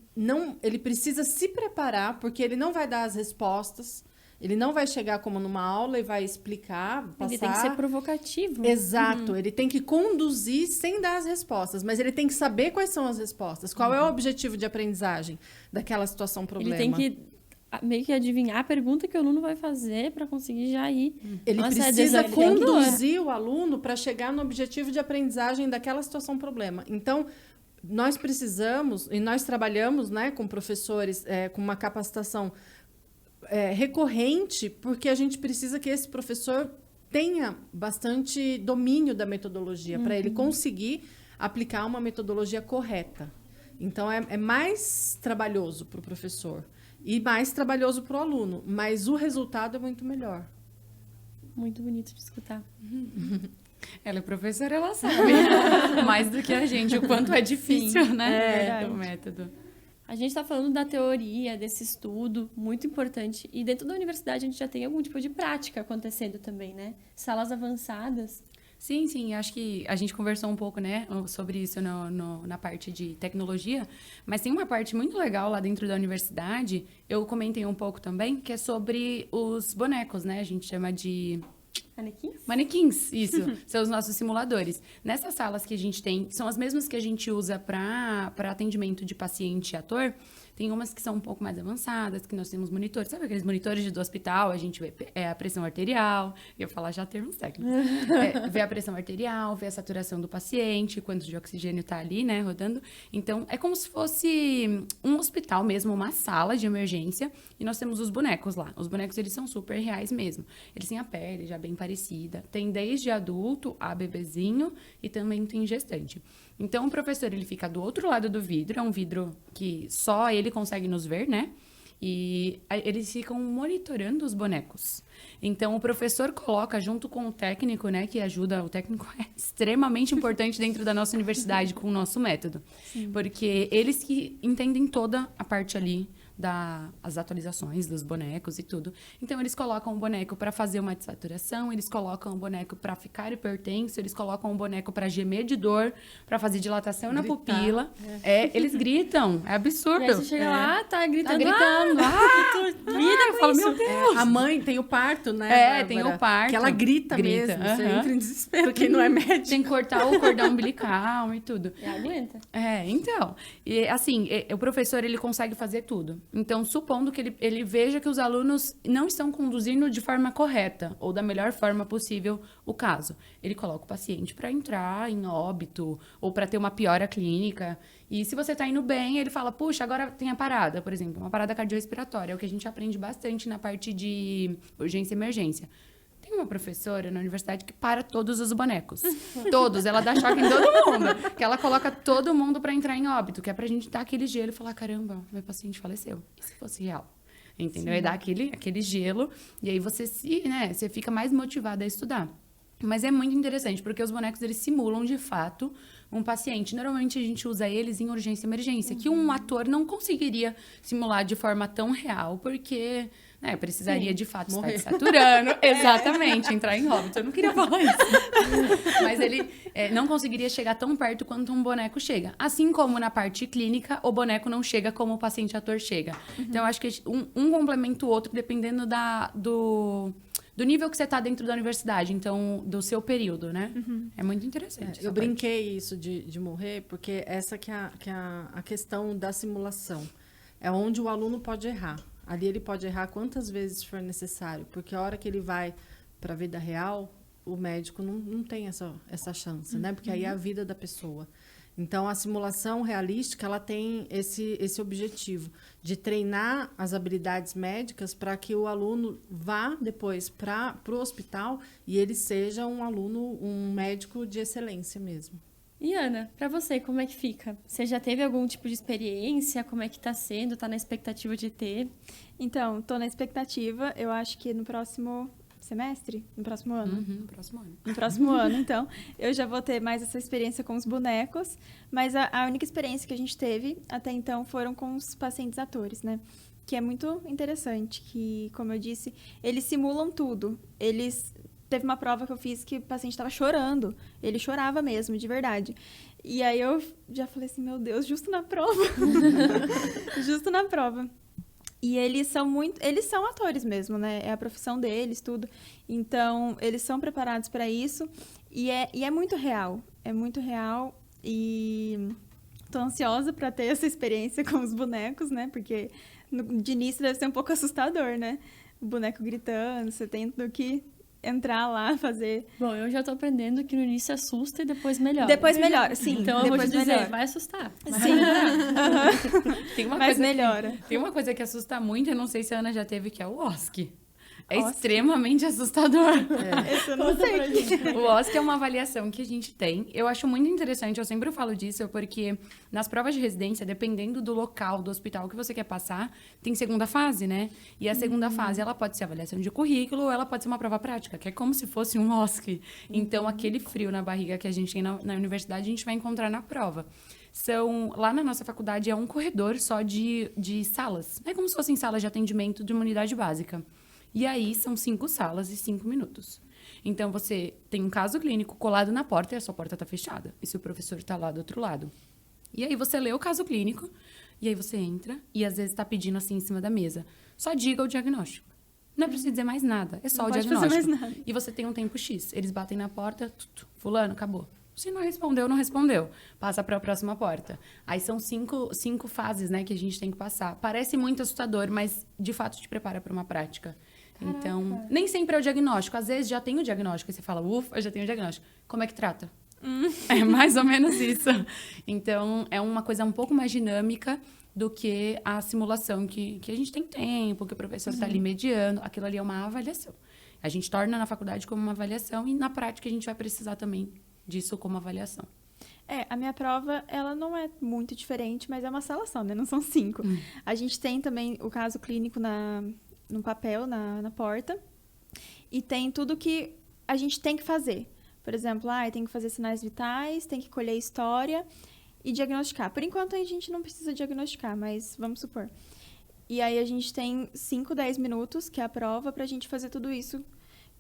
precisa se preparar, porque ele não vai dar as respostas. Ele não vai chegar como numa aula e vai explicar, passar... Ele tem que ser provocativo. Exato. Ele tem que conduzir sem dar as respostas, mas ele tem que saber quais são as respostas. Qual é o objetivo de aprendizagem daquela situação problema. Ele tem que meio que adivinhar a pergunta que o aluno vai fazer para conseguir já ir. Ele precisa conduzir o aluno para chegar no objetivo de aprendizagem daquela situação problema. Então, nós precisamos, e nós trabalhamos, né, com professores, com uma capacitação recorrente, porque a gente precisa que esse professor tenha bastante domínio da metodologia, para ele conseguir aplicar uma metodologia correta. Então, é mais trabalhoso para o professor e mais trabalhoso para o aluno, mas o resultado é muito melhor. Muito bonito de escutar. Ela é professora, ela sabe mais do que a gente, o quanto é difícil, né? O método. A gente está falando da teoria, desse estudo, muito importante. E dentro da universidade a gente já tem algum tipo de prática acontecendo também, né? Salas avançadas. Sim, acho que a gente conversou um pouco, né, sobre isso na parte de tecnologia, mas tem uma parte muito legal lá dentro da universidade, eu comentei um pouco também, que é sobre os bonecos, né? A gente chama de... Manequins? Manequins, isso. São os nossos simuladores. Nessas salas que a gente tem, são as mesmas que a gente usa para atendimento de paciente e ator. Tem umas que são um pouco mais avançadas, que nós temos monitores. Sabe aqueles monitores do hospital? A gente vê a pressão arterial. Eu ia falar já termos técnicos. Vê a pressão arterial, vê a saturação do paciente, quanto de oxigênio está ali, né, rodando. Então, é como se fosse um hospital mesmo, uma sala de emergência. E nós temos os bonecos lá. Os bonecos, eles são super reais mesmo. Eles têm a pele já bem parecida. Tem desde adulto a bebezinho e também tem gestante. Então, o professor, ele fica do outro lado do vidro, é um vidro que só ele consegue nos ver, né? E eles ficam monitorando os bonecos. Então, o professor coloca junto com o técnico, né, que ajuda, o técnico é extremamente importante dentro da nossa universidade com o nosso método. Sim. Porque eles que entendem toda a parte ali as atualizações dos bonecos e tudo. Então, eles colocam o boneco para fazer uma desaturação, eles colocam o boneco para ficar hipertenso, eles colocam o boneco para gemer de dor, para fazer dilatação na pupila. Eles gritam, é absurdo. E aí você chega lá, tá gritando. Eu falo, meu Deus. A mãe tem o parto, né, tem o parto. Que ela grita mesmo, você entra em desespero, quem não é médico. Tem que cortar o cordão umbilical e tudo. E aguenta. Então. E, assim, o professor, ele consegue fazer tudo. Então, supondo que ele veja que os alunos não estão conduzindo de forma correta ou da melhor forma possível o caso, ele coloca o paciente para entrar em óbito ou para ter uma piora clínica. E se você está indo bem, ele fala, puxa, agora tem a parada, por exemplo, uma parada cardiorrespiratória, é o que a gente aprende bastante na parte de urgência e emergência. Tem uma professora na universidade que para todos os bonecos. Todos. Ela dá choque em todo mundo. Que ela coloca todo mundo para entrar em óbito. Que é pra gente dar aquele gelo e falar, caramba, meu paciente faleceu. E se fosse real? Entendeu? Sim. E dá aquele gelo. E aí você fica mais motivada a estudar. Mas é muito interessante, porque os bonecos, eles simulam, de fato, um paciente. Normalmente, a gente usa eles em urgência e emergência, que um ator não conseguiria simular de forma tão real, porque precisaria, de fato, morrer. estar saturando. Exatamente, entrar em óbito. Eu não queria falar isso. Mas ele não conseguiria chegar tão perto quanto um boneco chega. Assim como na parte clínica, o boneco não chega como o paciente ator chega. Então, eu acho que um complementa o outro, dependendo do nível que você está dentro da universidade, então, do seu período, né? É muito interessante. Eu brinquei isso de morrer, porque essa que é a questão da simulação. É onde o aluno pode errar. Ali ele pode errar quantas vezes for necessário, porque a hora que ele vai para a vida real, o médico não tem essa chance, né? Porque aí é a vida da pessoa. Então, a simulação realística, ela tem esse objetivo de treinar as habilidades médicas para que o aluno vá depois para o hospital e ele seja um médico de excelência mesmo. E, Ana, para você, como é que fica? Você já teve algum tipo de experiência? Como é que tá sendo? Tá na expectativa de ter? Então, tô na expectativa. Eu acho que no próximo semestre? No próximo ano? No próximo ano. No próximo ano, então. Eu já vou ter mais essa experiência com os bonecos. Mas a única experiência que a gente teve até então foram com os pacientes atores, né? Que é muito interessante, que, como eu disse, eles simulam tudo. Teve uma prova que eu fiz que o paciente estava chorando. Ele chorava mesmo, de verdade. E aí eu já falei assim, meu Deus, justo na prova. Justo na prova. E eles são atores mesmo, né? É a profissão deles, tudo. Então, eles são preparados para isso. E é muito real. É muito real. E tô ansiosa para ter essa experiência com os bonecos, né? Porque de início deve ser um pouco assustador, né? O boneco gritando, você tendo que entrar lá, fazer... Bom, eu já tô aprendendo que no início assusta e depois melhora. Depois melhora, sim. Então eu vou te dizer, vai assustar. Sim. Mas melhora. Tem uma coisa que assusta muito, eu não sei se a Ana já teve, que é o OSCE. É OSCE. extremamente assustador. Esse eu não sei. O OSCE é uma avaliação que a gente tem. Eu acho muito interessante, eu sempre falo disso, porque nas provas de residência, dependendo do local, do hospital que você quer passar, tem segunda fase, né? E a segunda fase, ela pode ser avaliação de currículo ou ela pode ser uma prova prática, que é como se fosse um OSCE. Então, aquele frio na barriga que a gente tem na universidade, a gente vai encontrar na prova. Lá na nossa faculdade, é um corredor só de salas. É como se fossem salas de atendimento de uma unidade básica. E aí, são 5 salas e 5 minutos. Então, você tem um caso clínico colado na porta e a sua porta está fechada. E se o professor está lá do outro lado. E aí, você lê o caso clínico, e aí você entra, e às vezes está pedindo assim em cima da mesa. Só diga o diagnóstico. Não é preciso dizer mais nada, é só Não o pode diagnóstico. fazer mais nada. E você tem um tempo X. Eles batem na porta, fulano, acabou. Se não respondeu, não respondeu. Passa para a próxima porta. Aí são 5 fases, né, que a gente tem que passar. Parece muito assustador, mas de fato te prepara para uma prática. Caraca. Então, nem sempre é o diagnóstico. Às vezes já tem o diagnóstico e você fala, ufa, eu já tenho o diagnóstico. Como é que trata? É mais ou menos isso. Então, é uma coisa um pouco mais dinâmica do que a simulação que a gente tem tempo, que o professor está ali mediando. Aquilo ali é uma avaliação. A gente torna na faculdade como uma avaliação e na prática a gente vai precisar também disso como avaliação. A minha prova, ela não é muito diferente, mas é uma sala só, né? Não são 5. A gente tem também o caso clínico no papel, na porta. E tem tudo que a gente tem que fazer. Por exemplo, tem que fazer sinais vitais, tem que colher história e diagnosticar. Por enquanto, a gente não precisa diagnosticar, mas vamos supor. E aí, a gente tem 5, 10 minutos, que é a prova, pra gente fazer tudo isso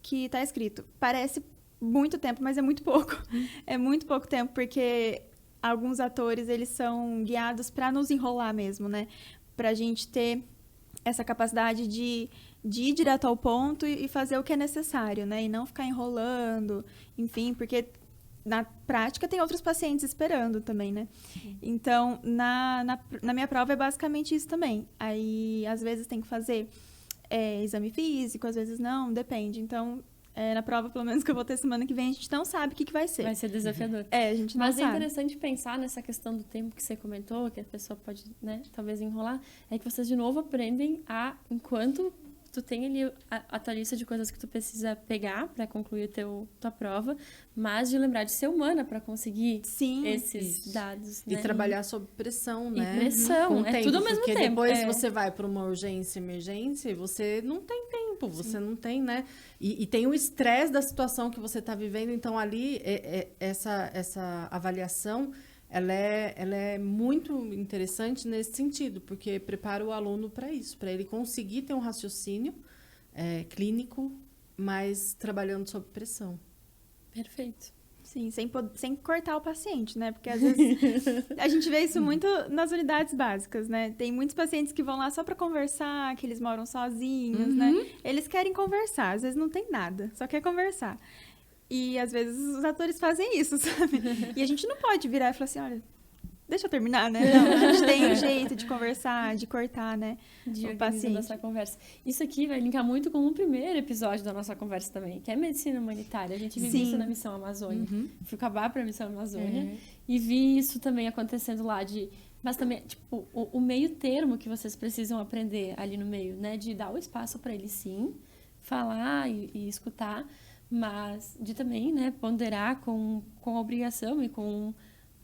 que tá escrito. Parece muito tempo, mas é muito pouco. É muito pouco tempo, porque alguns atores, eles são guiados para nos enrolar mesmo, né? Pra gente ter essa capacidade de ir direto ao ponto e fazer o que é necessário, né? E não ficar enrolando, enfim, porque na prática tem outros pacientes esperando também, né? Então, na minha prova é basicamente isso também. Aí, às vezes tem que fazer exame físico, às vezes não, depende. Então, na prova, pelo menos que eu vou ter semana que vem, a gente não sabe o que vai ser. Vai ser desafiador. A gente não Mas sabe. é interessante pensar nessa questão do tempo que você comentou, que a pessoa pode, né, talvez enrolar, é que vocês de novo aprendem enquanto tu tem ali a tua lista de coisas que tu precisa pegar para concluir tua prova, mas de lembrar de ser humana para conseguir esses dados, né? E trabalhar sob pressão, né? E pressão, Com tempo, tudo ao mesmo porque tempo. depois você vai para uma urgência, emergência, e você não tem tempo, você não tem, né? E tem o estresse da situação que você está vivendo, então ali essa avaliação ela é muito interessante nesse sentido, porque prepara o aluno para isso, para ele conseguir ter um raciocínio clínico, mas trabalhando sob pressão. Perfeito. Sim, sem cortar o paciente, né? Porque às vezes a gente vê isso muito nas unidades básicas, né? Tem muitos pacientes que vão lá só para conversar, que eles moram sozinhos, né? Eles querem conversar, às vezes não tem nada, só quer conversar. E às vezes os atores fazem isso, sabe? E a gente não pode virar e falar assim, olha, deixa eu terminar, né? Não, a gente tem um jeito de conversar, de cortar, né? De o paciente. Nossa conversa. Isso aqui vai linkar muito com o primeiro episódio da nossa conversa também, que é medicina humanitária. A gente vive isso na Missão Amazônia. Fui acabar para a Missão Amazônia e vi isso também acontecendo lá mas também, tipo, o meio termo que vocês precisam aprender ali no meio, né? De dar o espaço para ele, sim, falar e escutar, mas de também, né, ponderar com a obrigação e com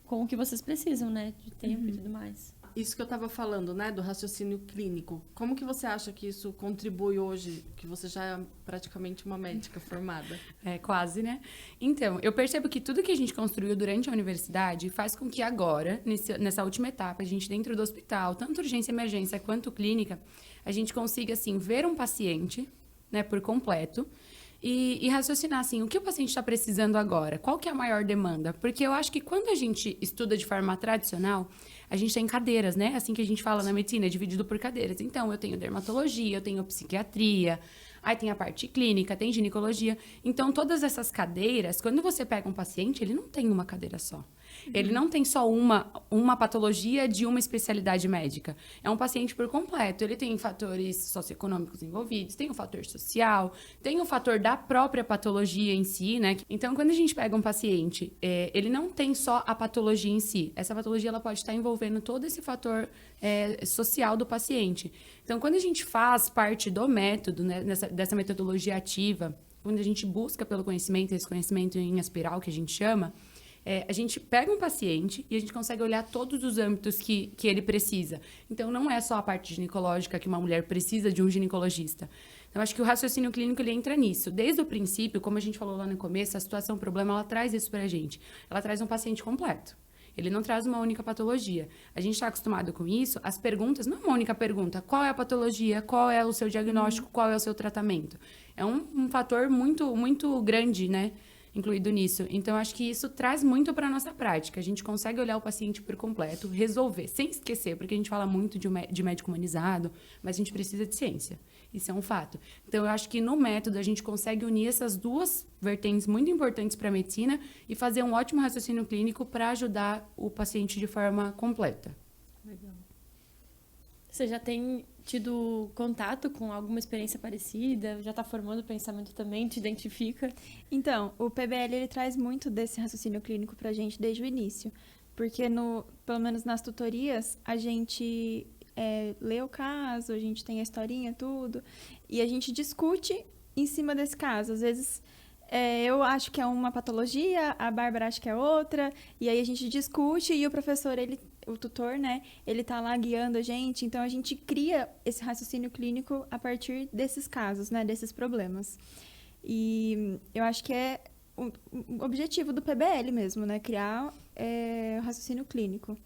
o que vocês precisam, né, de tempo e tudo mais. Isso que eu estava falando, né, do raciocínio clínico. Como que você acha que isso contribui hoje, que você já é praticamente uma médica formada? Quase, né? Então, eu percebo que tudo que a gente construiu durante a universidade faz com que agora, nessa última etapa, a gente dentro do hospital, tanto urgência e emergência quanto clínica, a gente consiga, assim, ver um paciente, né, por completo, e raciocinar, assim, o que o paciente está precisando agora? Qual que é a maior demanda? Porque eu acho que quando a gente estuda de forma tradicional, a gente tem cadeiras, né? Assim que a gente fala na medicina, é dividido por cadeiras. Então, eu tenho dermatologia, eu tenho psiquiatria, aí tem a parte clínica, tem ginecologia. Então, todas essas cadeiras, quando você pega um paciente, ele não tem uma cadeira só. Ele não tem só uma patologia de uma especialidade médica. É um paciente por completo. Ele tem fatores socioeconômicos envolvidos, tem o fator social, tem o fator da própria patologia em si, né? Então, quando a gente pega um paciente, ele não tem só a patologia em si. Essa patologia, ela pode estar envolvendo todo esse fator social do paciente. Então, quando a gente faz parte do método, né, dessa metodologia ativa, quando a gente busca pelo conhecimento, esse conhecimento em espiral que a gente chama, a gente pega um paciente e a gente consegue olhar todos os âmbitos que ele precisa. Então, não é só a parte ginecológica que uma mulher precisa de um ginecologista. Então, acho que o raciocínio clínico, ele entra nisso. Desde o princípio, como a gente falou lá no começo, a situação, o problema, ela traz isso pra gente. Ela traz um paciente completo. Ele não traz uma única patologia. A gente está acostumado com isso. As perguntas, não é uma única pergunta. Qual é a patologia? Qual é o seu diagnóstico? Qual é o seu tratamento? É um fator muito, muito grande, né? Incluído nisso. Então, acho que isso traz muito para a nossa prática. A gente consegue olhar o paciente por completo, resolver, sem esquecer, porque a gente fala muito de médico humanizado, mas a gente precisa de ciência. Isso é um fato. Então, eu acho que no método a gente consegue unir essas duas vertentes muito importantes para a medicina e fazer um ótimo raciocínio clínico para ajudar o paciente de forma completa. Legal. Você já tem tido contato com alguma experiência parecida? Já está formando pensamento também? Te identifica? Então, o PBL ele traz muito desse raciocínio clínico pra gente desde o início. Porque, pelo menos nas tutorias, a gente lê o caso, a gente tem a historinha, tudo, e a gente discute em cima desse caso. Às vezes, eu acho que é uma patologia, a Bárbara acha que é outra, e aí a gente discute e o professor, o tutor, né, ele tá lá guiando a gente, então a gente cria esse raciocínio clínico a partir desses casos, né, desses problemas. E eu acho que é o objetivo do PBL mesmo, né, criar o raciocínio clínico.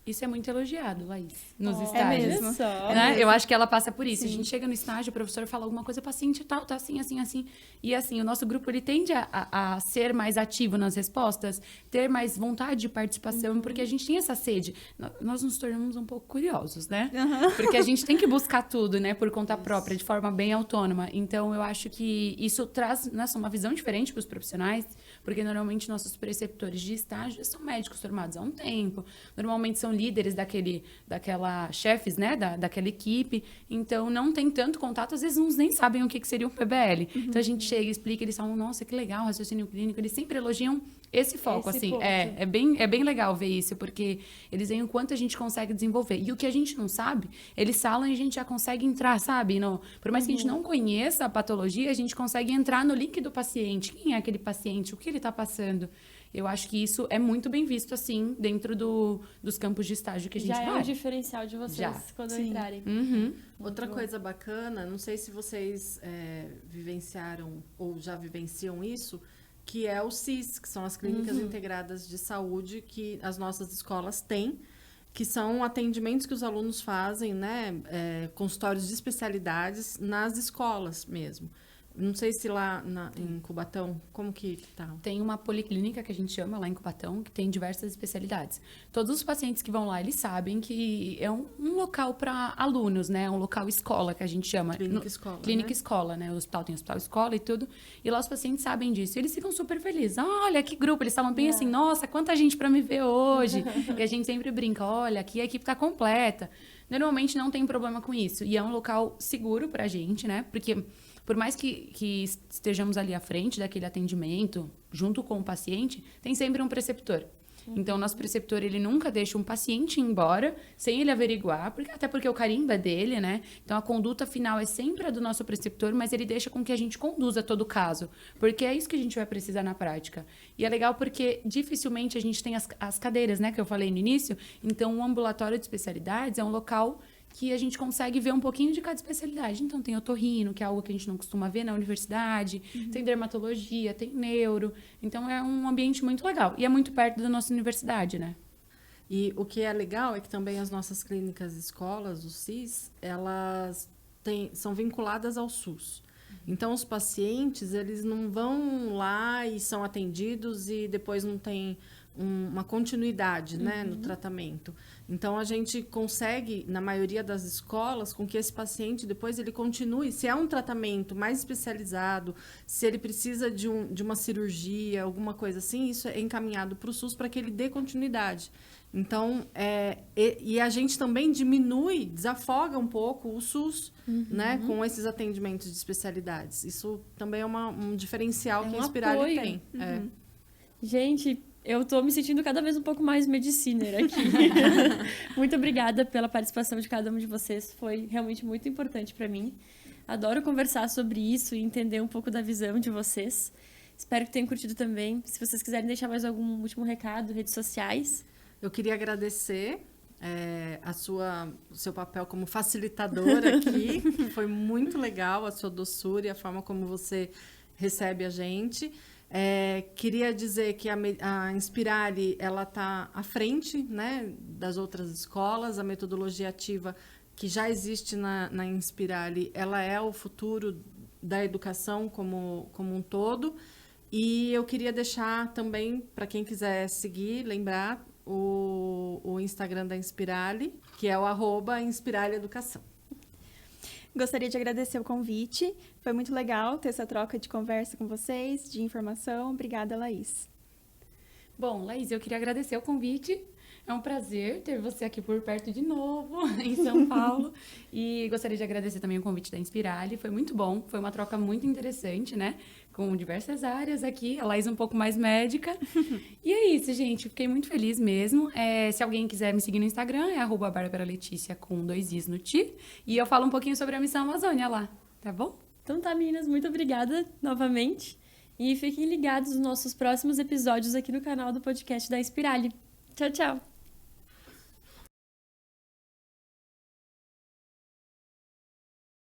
Isso é muito elogiado, Laís, nos É estágios. mesmo. Né? Eu acho que ela passa por isso. Sim. A gente chega no estágio, o professor fala alguma coisa, o paciente tal, tá assim, assim, assim. E assim, o nosso grupo, ele tende a ser mais ativo nas respostas, ter mais vontade de participação, porque a gente tem essa sede. Nós nos tornamos um pouco curiosos, né? Porque a gente tem que buscar tudo, né? Por conta própria, de forma bem autônoma. Então, eu acho que isso traz, nossa, uma visão diferente para os profissionais, porque normalmente nossos preceptores de estágio são médicos formados há um tempo, normalmente são líderes daquela chefes, né, daquela equipe, então não tem tanto contato, às vezes uns nem sabem o que seria um PBL. Então a gente chega e explica, eles falam, nossa, que legal, raciocínio clínico, eles sempre elogiam esse foco, Esse assim, ponto. é bem legal ver isso, porque eles veem o quanto a gente consegue desenvolver, e o que a gente não sabe, eles falam e a gente já consegue entrar, sabe, por mais que a gente não conheça a patologia, a gente consegue entrar no link do paciente, quem é aquele paciente, o que ele está passando. Eu acho que isso é muito bem visto, assim, dentro dos campos de estágio que a gente Já vai. é um diferencial de vocês Já. quando Sim. entrarem. Uhum. Outra bom. coisa bacana, não sei se vocês vivenciaram ou já vivenciam isso, que é o CIS, que são as Clínicas Integradas de Saúde, que as nossas escolas têm, que são atendimentos que os alunos fazem, né, consultórios de especialidades nas escolas mesmo. Não sei se lá em Cubatão, como que tá? Tem uma policlínica que a gente chama lá em Cubatão, que tem diversas especialidades. Todos os pacientes que vão lá, eles sabem que é um local para alunos, né? Um local escola, que a gente chama. Clínica escola, Clínica né? escola, né? O hospital tem hospital escola e tudo. E lá os pacientes sabem disso. E eles ficam super felizes. Olha, que grupo. Eles falam bem assim, nossa, quanta gente para me ver hoje. E a gente sempre brinca, olha, aqui a equipe tá completa. Normalmente não tem problema com isso. E é um local seguro pra gente, né? Porque por mais que estejamos ali à frente daquele atendimento, junto com o paciente, tem sempre um preceptor. Então, o nosso preceptor, ele nunca deixa um paciente ir embora sem ele averiguar, até porque o carimbo é dele, né? Então, a conduta final é sempre a do nosso preceptor, mas ele deixa com que a gente conduza todo o caso, porque é isso que a gente vai precisar na prática. E é legal porque dificilmente a gente tem as cadeiras, né? Que eu falei no início. Então, o ambulatório de especialidades é um local que a gente consegue ver um pouquinho de cada especialidade. Então, tem otorrino, que é algo que a gente não costuma ver na universidade, tem dermatologia, tem neuro. Então, é um ambiente muito legal. E é muito perto da nossa universidade, né? E o que é legal é que também as nossas clínicas escolas, o CIS, elas são vinculadas ao SUS. Então, os pacientes, eles não vão lá e são atendidos e depois não tem uma continuidade, né, no tratamento. Então, a gente consegue, na maioria das escolas, com que esse paciente, depois ele continue, se é um tratamento mais especializado, se ele precisa de uma cirurgia, alguma coisa assim, isso é encaminhado para o SUS para que ele dê continuidade. Então, e a gente também desafoga um pouco o SUS, né, com esses atendimentos de especialidades. Isso também é um diferencial que a Inspirali apoio. tem. Gente, eu tô me sentindo cada vez um pouco mais mediciner aqui. Muito obrigada pela participação de cada um de vocês. Foi realmente muito importante para mim. Adoro conversar sobre isso e entender um pouco da visão de vocês. Espero que tenham curtido também. Se vocês quiserem deixar mais algum último recado, redes sociais. Eu queria agradecer o seu papel como facilitadora aqui. Foi muito legal a sua doçura e a forma como você recebe a gente. Queria dizer que a Inspirali ela está à frente, né, das outras escolas. A metodologia ativa que já existe na Inspirali, ela é o futuro da educação como um todo. E eu queria deixar também, para quem quiser seguir, lembrar o Instagram da Inspirali, que é o @InspiraliEducação. Gostaria de agradecer o convite. Foi muito legal ter essa troca de conversa com vocês, de informação. Obrigada, Laís. Bom, Laís, eu queria agradecer o convite. É um prazer ter você aqui por perto de novo, em São Paulo. E gostaria de agradecer também o convite da Inspirali. Foi muito bom, foi uma troca muito interessante, né? Com diversas áreas aqui, a Laís um pouco mais médica. E é isso, gente. Fiquei muito feliz mesmo. Se alguém quiser me seguir no Instagram, é @BarbaraLeticia com 2 Is no T. E eu falo um pouquinho sobre a Missão Amazônia lá, tá bom? Então tá, meninas, muito obrigada novamente. E fiquem ligados nos nossos próximos episódios aqui no canal do podcast da Inspirali. Tchau, tchau!